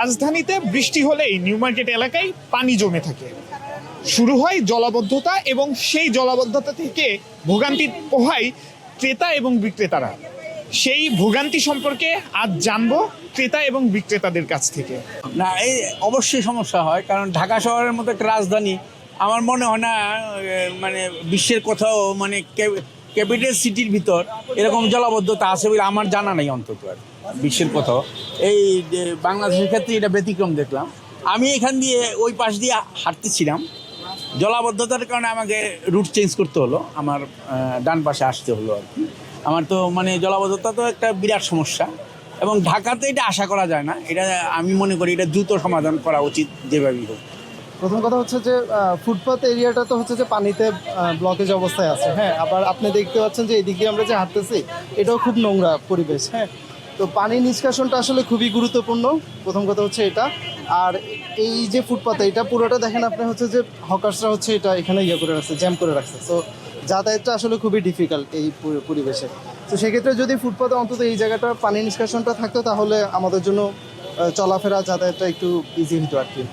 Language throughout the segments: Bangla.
রাজধানীতে বৃষ্টি হলেই নিউ মার্কেট এলাকায় পানি জমে থাকে, শুরু হয় জলাবদ্ধতা এবং সেই জলাবদ্ধতা থেকে ভোগান্তি পোহায় ক্রেতা এবং বিক্রেতারা। সেই ভোগান্তি সম্পর্কে আজ জানবো ক্রেতা এবং বিক্রেতাদের কাছ থেকে। না, এই অবশ্যই সমস্যা হয়, কারণ ঢাকা শহরের মতো একটা রাজধানী আমার মনে হয় না মানে বিশ্বের কোথাও মানে ক্যাপিটাল সিটির ভিতর এরকম জলাবদ্ধতা আছে বলে আমার জানা নেই অন্তত আর বিশ্বের কোথাও। এই বাংলাদেশের ক্ষেত্রে এটা ব্যতিক্রম দেখলাম। আমি এখান দিয়ে ওই পাশ দিয়ে হাঁটতেছিলাম, জলাবদ্ধতার কারণে আমাকে রুট চেঞ্জ করতে হলো, আমার ডান পাশে আসতে হলো আর কি। আমার তো মানে জলাবদ্ধতা তো একটা বিরাট সমস্যা, এবং ঢাকাতে এটা আশা করা যায় না। এটা আমি মনে করি এটা দ্রুত সমাধান করা উচিত যেভাবেই হোক। প্রথম কথা হচ্ছে যে ফুটপাথ এরিয়াটা তো হচ্ছে যে পানিতে ব্লকেজ অবস্থায় আছে। হ্যাঁ, আবার আপনি দেখতে পাচ্ছেন যে এদিক দিয়ে আমরা যে হাঁটতেছি এটাও খুব নোংরা পরিবেশ। হ্যাঁ, তো পানি নিষ্কাশনটা আসলে খুবই গুরুত্বপূর্ণ। প্রথম কথা হচ্ছে এটা। আর এই যে ফুটপাথে এটা পুরোটা দেখেন আপনি হচ্ছে যে হকার্সরা হচ্ছে এটা এখানে ইয়ে করে রাখছে, জ্যাম করে রাখছে। সো যাতায়াতটা আসলে খুবই ডিফিকাল্ট এই পরিবেশে। তো সেক্ষেত্রে যদি ফুটপাথে অন্তত এই জায়গাটা পানি নিষ্কাশনটা থাকতো তাহলে আমাদের জন্য চলাফেরা যাতায়াতটা একটু ইজি হতো আর কি।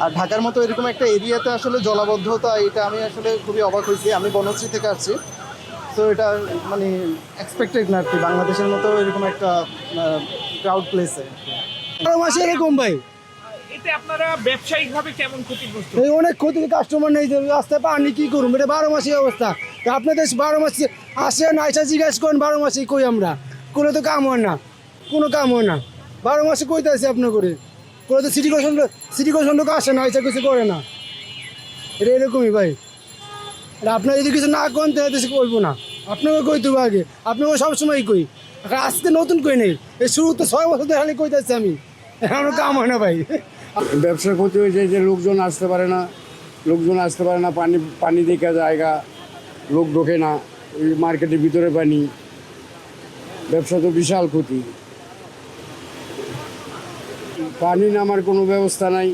আর ঢাকার মতো এরকম একটা এরিয়াতে আসলে জলাবদ্ধতা, এটা আমি আসলে খুবই অবাক হয়েছি। আমি বনশ্রী থেকে আসছি, তো এটা মানে এক্সপেক্টেড না আর কি, বাংলাদেশের মতো এরকম একটা ক্রাউড প্লেসে। 12 মাসে এরকম ভাই, এতে আপনারা ব্যবসায়িকভাবে কেমন ক্ষতিগ্রস্ত? এই অনেক ক্ষতি, কাস্টমার নেই, রাস্তায় পানি কি করুন, এটা 12 মাসের অবস্থা। তা আপনাদের 12 মাসে আসে না, এসে জিজ্ঞাসা করেন 12 মাসে কই আমরা, কোনো তো কাম হয় না, কোনো কাম হয় না। 12 মাসে কইতে আসে আপনার করে, কোনো তো সিটি কর্পোরেশন লোক আসে না, এসে কিছু করে না। এটা এরকমই ভাই, এটা আপনার যদি কিছু না করেন তাহলে কিছু করবো না। আপনাকে কই দেবো আগে, আপনাকে সবসময় কই, আজকে নতুন কই নেই, এই শুরু তো 6 বছর ধরে খালি কইতে আসছি আমি, এখন কাম হয় না ভাই। ব্যবসার ক্ষতি হয়েছে যে লোকজন আসতে পারে না, পানি দেখা জায়গা, লোক ঢোকে না, ওই মার্কেটের ভিতরে পানি, ব্যবসা তো বিশাল ক্ষতি। পানি নামার কোনো ব্যবস্থা নাই,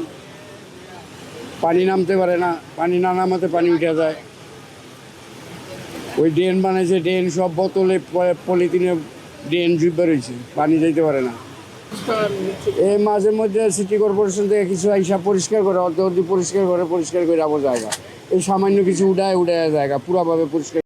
পানি নামতে পারে না, পানি না নামাতে পানি উঠে যায়। ওই ড্রেন বানাইছে, ড্রেন সব বোতলে পলিথিনে ড্রেন জুব্বা রয়েছে, পানি যাইতে পারে না। এই মাঝে মধ্যে সিটি কর্পোরেশন থেকে কিছু হিসাব পরিষ্কার করে, অর্ধ পরিষ্কার করে আবার জায়গা, এই সামান্য কিছু উড়ায় জায়গা পুরাভাবে পরিষ্কার।